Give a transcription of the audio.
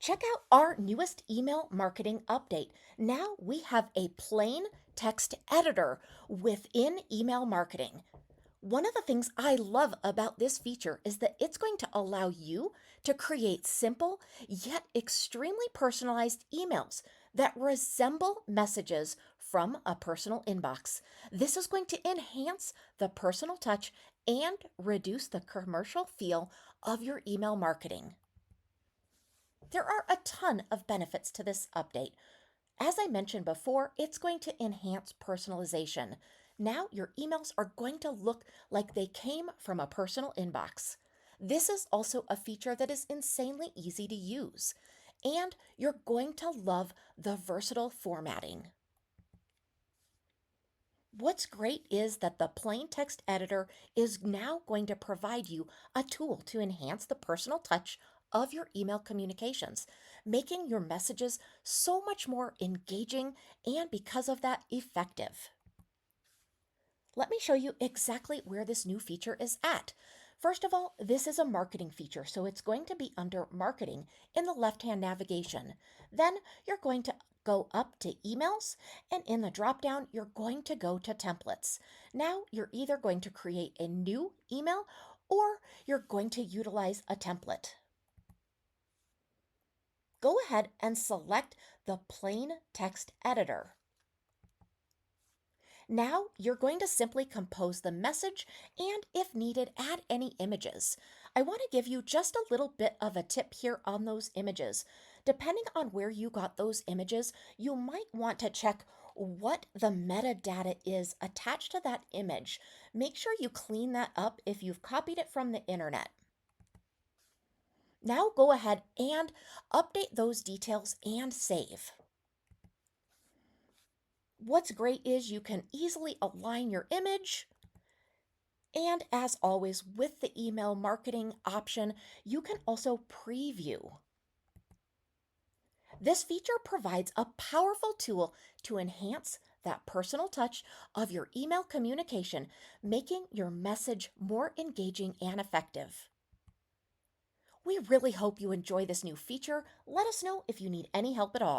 Check out our newest email marketing update. Now we have a plain text editor within email marketing. One of the things I love about this feature is that it's going to allow you to create simple yet extremely personalized emails that resemble messages from a personal inbox. This is going to enhance the personal touch and reduce the commercial feel of your email marketing. There are a ton of benefits to this update. As I mentioned before, it's going to enhance personalization. Now your emails are going to look like they came from a personal inbox. This is also a feature that is insanely easy to use. And you're going to love the versatile formatting. What's great is that the plain text editor is now going to provide you a tool to enhance the personal touch of your email communications, making your messages so much more engaging and because of that, effective. Let me show you exactly where this new feature is at. First of all, this is a marketing feature, so it's going to be under marketing in the left-hand navigation. Then you're going to go up to emails, and in the drop-down, you're going to go to templates. Now you're either going to create a new email or you're going to utilize a template. Go ahead and select the plain text editor. Now you're going to simply compose the message and, if needed, add any images. I want to give you just a little bit of a tip here on those images. Depending on where you got those images, you might want to check what the metadata is attached to that image. Make sure you clean that up if you've copied it from the internet. Now go ahead and update those details and save. What's great is you can easily align your image. And as always, with the email marketing option, you can also preview. This feature provides a powerful tool to enhance that personal touch of your email communication, making your message more engaging and effective. We really hope you enjoy this new feature. Let us know if you need any help at all.